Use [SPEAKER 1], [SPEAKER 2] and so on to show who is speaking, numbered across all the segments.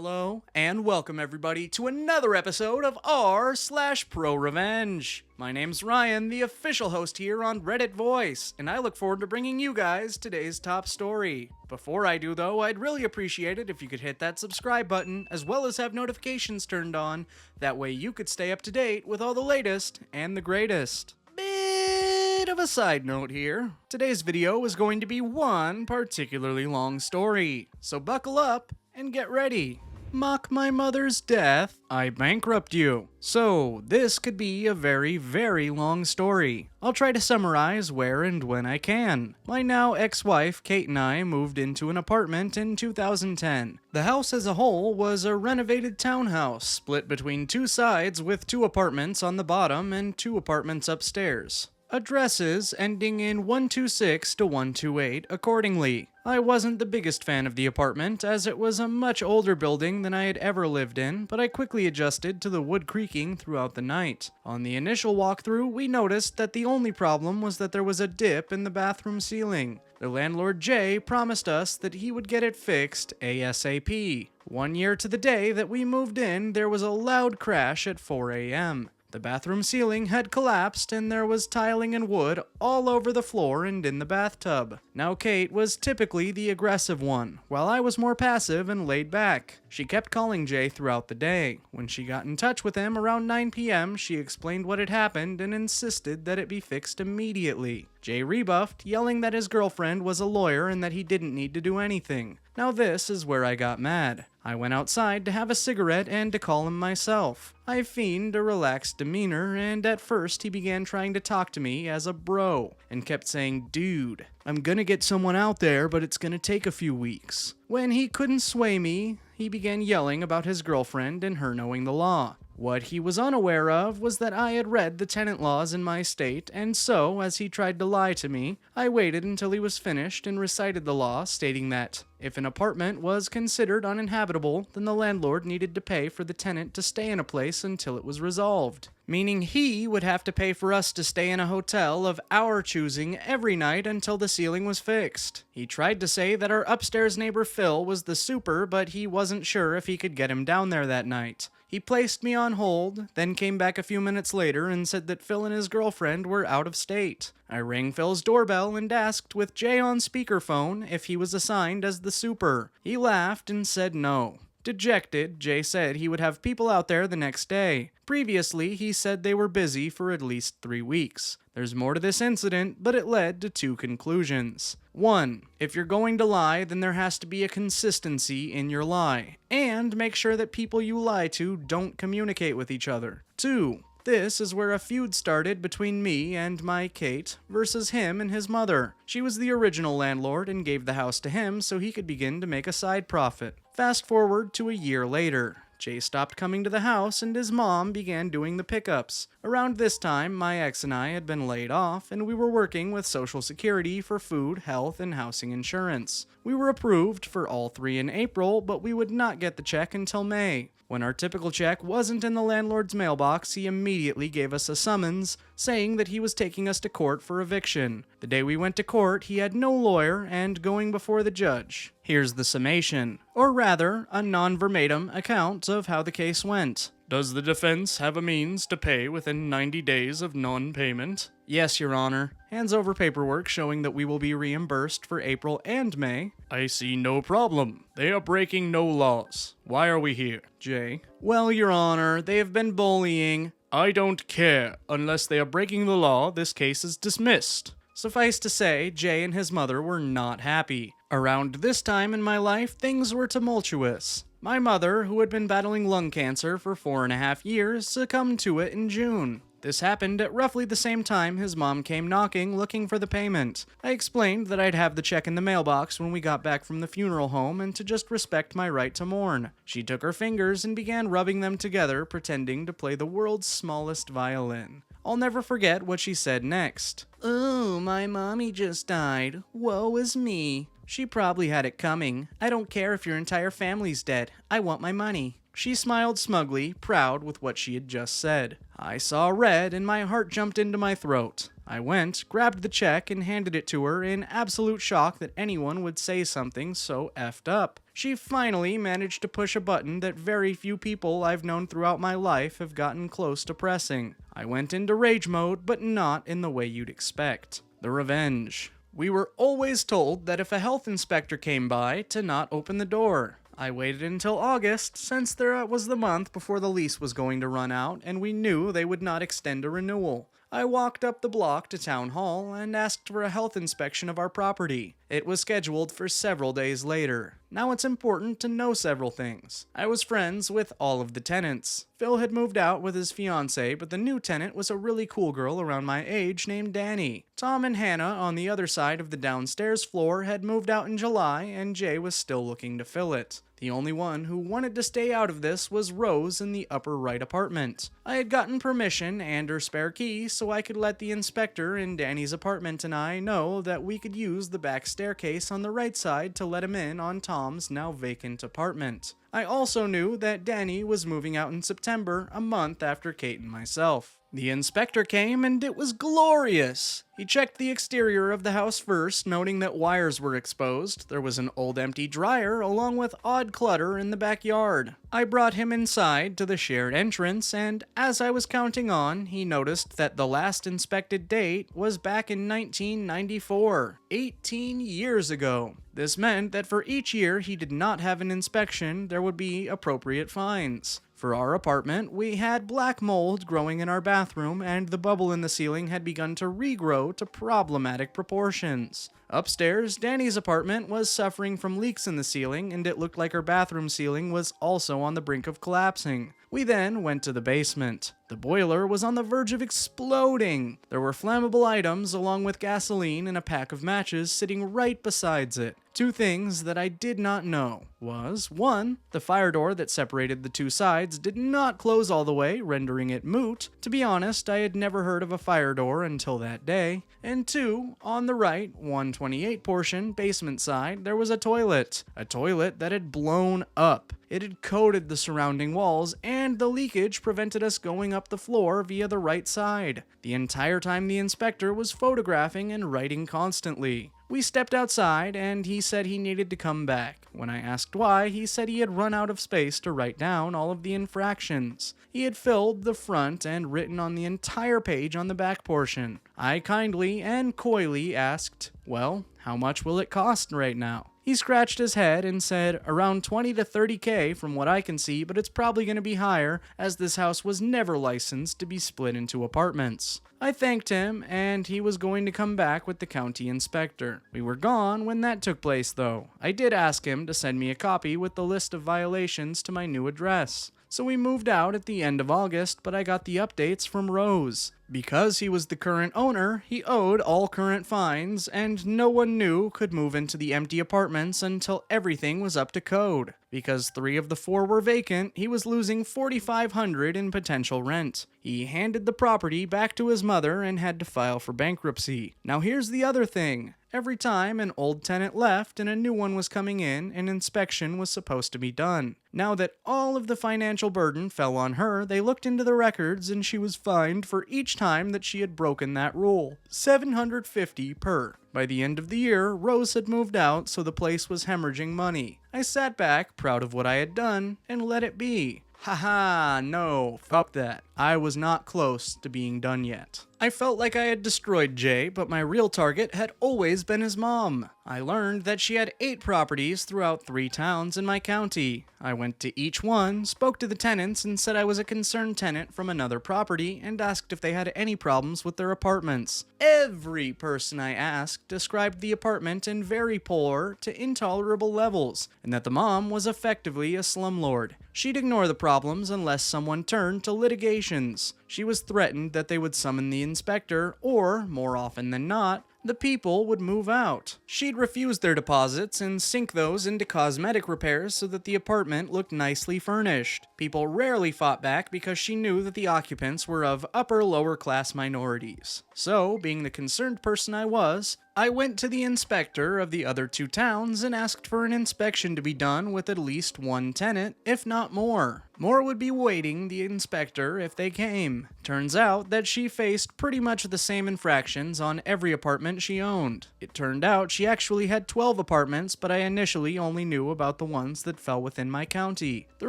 [SPEAKER 1] Hello, and welcome everybody to another episode of r/ProRevenge. My name's Ryan, the official host here on Reddit Voice, and I look forward to bringing you guys today's top story. Before I do though, I'd really appreciate it if you could hit that subscribe button, as well as have notifications turned on. That way you could stay up to date with all the latest and the greatest. Bit of a side note here. Today's video is going to be one particularly long story, so buckle up and get ready. Mock my mother's death, I bankrupt you. So, this could be a very, very long story. I'll try to summarize where and when I can. My now ex-wife, Kate, and I moved into an apartment in 2010. The house as a whole was a renovated townhouse, split between two sides with 2 apartments on the bottom and 2 apartments upstairs. Addresses ending in 126 to 128 accordingly. I wasn't the biggest fan of the apartment, as it was a much older building than I had ever lived in, but I quickly adjusted to the wood creaking throughout the night. On the initial walkthrough, we noticed that the only problem was that there was a dip in the bathroom ceiling. The landlord Jay promised us that he would get it fixed ASAP. 1 year to the day that we moved in, there was a loud crash at 4 a.m. The bathroom ceiling had collapsed and there was tiling and wood all over the floor and in the bathtub. Now Kate was typically the aggressive one, while I was more passive and laid back. She kept calling Jay throughout the day. When she got in touch with him around 9 p.m., she explained what had happened and insisted that it be fixed immediately. Jay rebuffed, yelling that his girlfriend was a lawyer and that he didn't need to do anything. Now this is where I got mad. I went outside to have a cigarette and to call him myself. I feigned a relaxed demeanor, and at first he began trying to talk to me as a bro, and kept saying, "Dude, I'm gonna get someone out there, but it's gonna take a few weeks." When he couldn't sway me, he began yelling about his girlfriend and her knowing the law. What he was unaware of was that I had read the tenant laws in my state, and so, as he tried to lie to me, I waited until he was finished and recited the law, stating that if an apartment was considered uninhabitable, then the landlord needed to pay for the tenant to stay in a place until it was resolved. Meaning he would have to pay for us to stay in a hotel of our choosing every night until the ceiling was fixed. He tried to say that our upstairs neighbor Phil was the super, but he wasn't sure if he could get him down there that night. He placed me on hold, then came back a few minutes later and said that Phil and his girlfriend were out of state. I rang Phil's doorbell and asked, with Jay on speakerphone, if he was assigned as the super. He laughed and said no. Dejected, Jay said he would have people out there the next day. Previously, he said they were busy for at least 3 weeks. There's more to this incident, but it led to 2 conclusions. 1. If you're going to lie, then there has to be a consistency in your lie. And make sure that people you lie to don't communicate with each other. 2. This is where a feud started between me and my Kate versus him and his mother. She was the original landlord and gave the house to him so he could begin to make a side profit. Fast forward to a year later. Jay stopped coming to the house and his mom began doing the pickups. Around this time, my ex and I had been laid off and we were working with Social Security for food, health, and housing insurance. We were approved for all 3 in April, but we would not get the check until May. When our typical check wasn't in the landlord's mailbox, he immediately gave us a summons, saying that he was taking us to court for eviction. The day we went to court, he had no lawyer and going before the judge. Here's the summation, or rather, a non-verbatim account of how the case went. Does the defense have a means to pay within 90 days of non-payment? Yes, Your Honor. Hands over paperwork showing that we will be reimbursed for April and May. I see no problem. They are breaking no laws. Why are we here? Jay. Well, Your Honor, they have been bullying. I don't care. Unless they are breaking the law, this case is dismissed. Suffice to say, Jay and his mother were not happy. Around this time in my life, things were tumultuous. My mother, who had been battling lung cancer for 4.5 years, succumbed to it in June. This happened at roughly the same time his mom came knocking looking for the payment. I explained that I'd have the check in the mailbox when we got back from the funeral home and to just respect my right to mourn. She took her fingers and began rubbing them together, pretending to play the world's smallest violin. I'll never forget what she said next. "Oh, my mommy just died. Woe is me." She probably had it coming. I don't care if your entire family's dead. I want my money. She smiled smugly, proud with what she had just said. I saw red and my heart jumped into my throat. I went, grabbed the check, and handed it to her in absolute shock that anyone would say something so effed up. She finally managed to push a button that very few people I've known throughout my life have gotten close to pressing. I went into rage mode, but not in the way you'd expect. The revenge. We were always told that if a health inspector came by, to not open the door. I waited until August, since there was the month before the lease was going to run out, and we knew they would not extend a renewal. I walked up the block to Town Hall and asked for a health inspection of our property. It was scheduled for several days later. Now it's important to know several things. I was friends with all of the tenants. Phil had moved out with his fiancée, but the new tenant was a really cool girl around my age named Danny. Tom and Hannah on the other side of the downstairs floor had moved out in July, and Jay was still looking to fill it. The only one who wanted to stay out of this was Rose in the upper right apartment. I had gotten permission and her spare key so I could let the inspector in Danny's apartment and I know that we could use the back staircase on the right side to let him in on Tom's now vacant apartment. I also knew that Danny was moving out in September, a month after Kate and myself. The inspector came and it was glorious. He checked the exterior of the house first, noting that wires were exposed. There was an old empty dryer along with odd clutter in the backyard. I brought him inside to the shared entrance and as I was counting on, he noticed that the last inspected date was back in 1994, 18 years ago. This meant that for each year he did not have an inspection, there would be appropriate fines. For our apartment, we had black mold growing in our bathroom and the bubble in the ceiling had begun to regrow to problematic proportions. Upstairs, Danny's apartment was suffering from leaks in the ceiling and it looked like her bathroom ceiling was also on the brink of collapsing. We then went to the basement. The boiler was on the verge of exploding. There were flammable items along with gasoline and a pack of matches sitting right beside it. Two things that I did not know was, 1, the fire door that separated the two sides did not close all the way, rendering it moot. To be honest, I had never heard of a fire door until that day. And 2, on the right, 128 portion, basement side, there was a toilet. A toilet that had blown up. It had coated the surrounding walls, and the leakage prevented us going up the floor via the right side. The entire time the inspector was photographing and writing constantly. We stepped outside, and he said he needed to come back. When I asked why, he said he had run out of space to write down all of the infractions. He had filled the front and written on the entire page on the back portion. I kindly and coyly asked, well, how much will it cost right now? He scratched his head and said around 20 to 30K from what I can see, but it's probably going to be higher as this house was never licensed to be split into apartments. I thanked him and he was going to come back with the county inspector. We were gone when that took place though. I did ask him to send me a copy with the list of violations to my new address. So we moved out at the end of August, but I got the updates from Rose. Because he was the current owner, he owed all current fines, and no one new could move into the empty apartments until everything was up to code. Because 3 of the 4 were vacant, he was losing $4,500 in potential rent. He handed the property back to his mother and had to file for bankruptcy. Now here's the other thing. Every time an old tenant left and a new one was coming in, an inspection was supposed to be done. Now that all of the financial burden fell on her, they looked into the records and she was fined for each time that she had broken that rule. $750 per. By the end of the year, Rose had moved out, so the place was hemorrhaging money. I sat back, proud of what I had done, and let it be. Haha, no, fuck that. I was not close to being done yet. I felt like I had destroyed Jay, but my real target had always been his mom. I learned that she had 8 properties throughout 3 towns in my county. I went to each one, spoke to the tenants, and said I was a concerned tenant from another property and asked if they had any problems with their apartments. Every person I asked described the apartment in very poor to intolerable levels, and that the mom was effectively a slumlord. She'd ignore the problems unless someone turned to litigations. She was threatened that they would summon the inspector, or, more often than not, the people would move out. She'd refuse their deposits and sink those into cosmetic repairs so that the apartment looked nicely furnished. People rarely fought back because she knew that the occupants were of upper-lower class minorities. So, being the concerned person I was, I went to the inspector of the other two towns and asked for an inspection to be done with at least one tenant, if not more. More would be waiting the inspector if they came. Turns out that she faced pretty much the same infractions on every apartment she owned. It turned out she actually had 12 apartments, but I initially only knew about the ones that fell within my county. The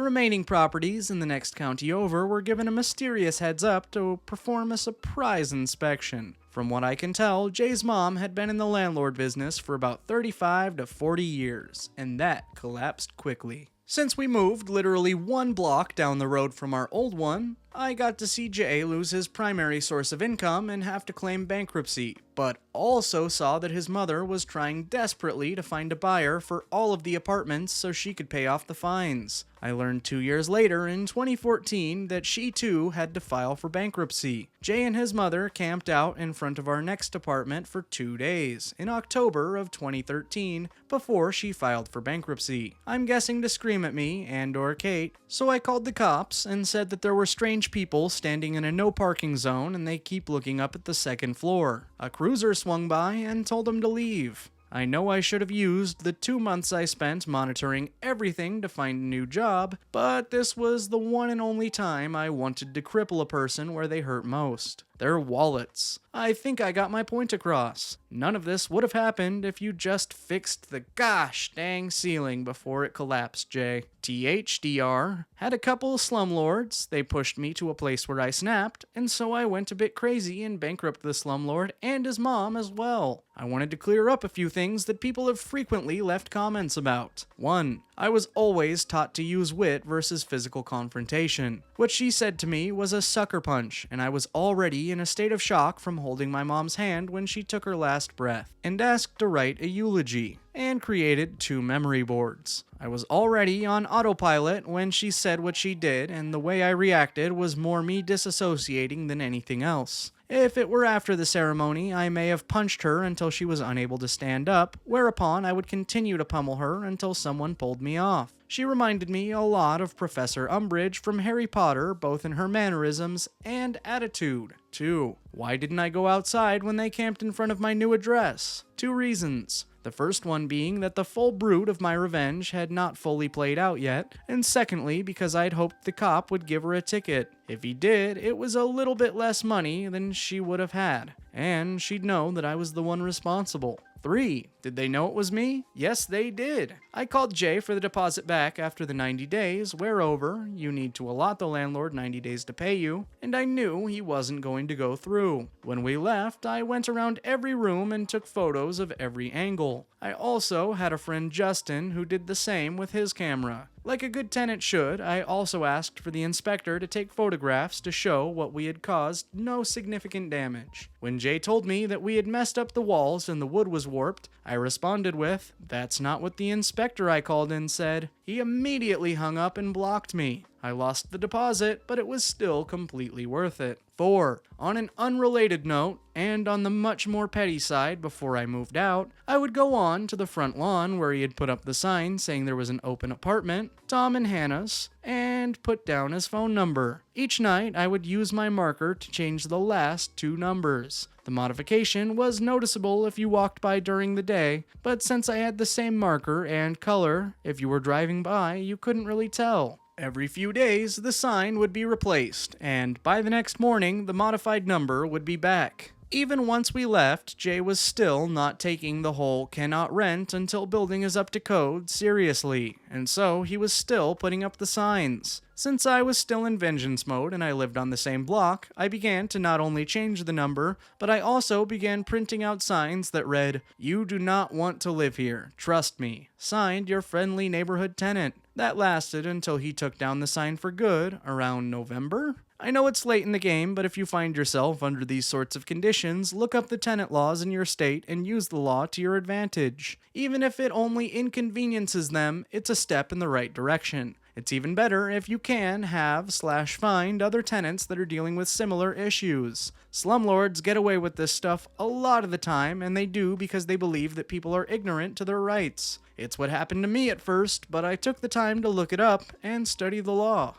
[SPEAKER 1] remaining properties in the next county over were given a mysterious heads up to perform a surprise inspection. From what I can tell, Jay's mom had been in the landlord business for about 35 to 40 years, and that collapsed quickly. Since we moved literally one block down the road from our old one, I got to see Jay lose his primary source of income and have to claim bankruptcy, but also saw that his mother was trying desperately to find a buyer for all of the apartments so she could pay off the fines. I learned 2 years later, in 2014, that she too had to file for bankruptcy. Jay and his mother camped out in front of our next apartment for 2 days, in October of 2013, before she filed for bankruptcy. I'm guessing to scream at me and/or Kate, so I called the cops and said that there were strange people standing in a no parking zone and they keep looking up at the second floor. A cruiser swung by and told them to leave. I know I should have used the 2 months I spent monitoring everything to find a new job, but this was the one and only time I wanted to cripple a person where they hurt most. Their wallets. I think I got my point across. None of this would have happened if you just fixed the gosh dang ceiling before it collapsed, Jay. THDR. Had a couple of slumlords. They pushed me to a place where I snapped, and so I went a bit crazy and bankrupted the slumlord and his mom as well. I wanted to clear up a few things that people have frequently left comments about. 1. I was always taught to use wit versus physical confrontation. What she said to me was a sucker punch, and I was already in a state of shock from holding my mom's hand when she took her last breath, and asked to write a eulogy, and created 2 memory boards. I was already on autopilot when she said what she did, and the way I reacted was more me disassociating than anything else. If it were after the ceremony, I may have punched her until she was unable to stand up, whereupon I would continue to pummel her until someone pulled me off. She reminded me a lot of Professor Umbridge from Harry Potter, both in her mannerisms and attitude. 2. Why didn't I go outside when they camped in front of my new address? 2 reasons. The first one being that the full bruit of my revenge had not fully played out yet, and secondly because I'd hoped the cop would give her a ticket. If he did, it was a little bit less money than she would have had, and she'd know that I was the one responsible. 3. Did they know it was me? Yes, they did. I called Jay for the deposit back after the 90 days, whereover you need to allot the landlord 90 days to pay you, and I knew he wasn't going to go through. When we left, I went around every room and took photos of every angle. I also had a friend Justin who did the same with his camera. Like a good tenant should, I also asked for the inspector to take photographs to show what we had caused no significant damage. When Jay told me that we had messed up the walls and the wood was warped, I responded with, "That's not what the inspector I called in said." He immediately hung up and blocked me. I lost the deposit, but it was still completely worth it. 4. On an unrelated note, and on the much more petty side before I moved out, I would go on to the front lawn where he had put up the sign saying there was an open apartment, Tom and Hannah's, and put down his phone number. Each night, I would use my marker to change the last 2 numbers. The modification was noticeable if you walked by during the day, but since I had the same marker and color, if you were driving by, you couldn't really tell. Every few days, the sign would be replaced, and by the next morning, the modified number would be back. Even once we left, Jay was still not taking the whole cannot rent until building is up to code seriously, and so he was still putting up the signs. Since I was still in vengeance mode and I lived on the same block, I began to not only change the number, but I also began printing out signs that read, "You do not want to live here. Trust me. Signed, your friendly neighborhood tenant." That lasted until he took down the sign for good around November? I know it's late in the game, but if you find yourself under these sorts of conditions, look up the tenant laws in your state and use the law to your advantage. Even if it only inconveniences them, it's a step in the right direction. It's even better if you can have/find other tenants that are dealing with similar issues. Slumlords get away with this stuff a lot of the time, and they do because they believe that people are ignorant to their rights. It's what happened to me at first, but I took the time to look it up and study the law.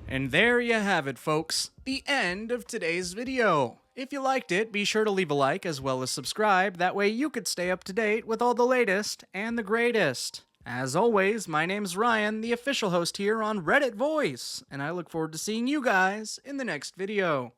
[SPEAKER 1] And there you have it, folks. The end of today's video. If you liked it, be sure to leave a like as well as subscribe, that way you could stay up to date with all the latest and the greatest. As always, my name's Ryan, the official host here on Reddit Voice, and I look forward to seeing you guys in the next video.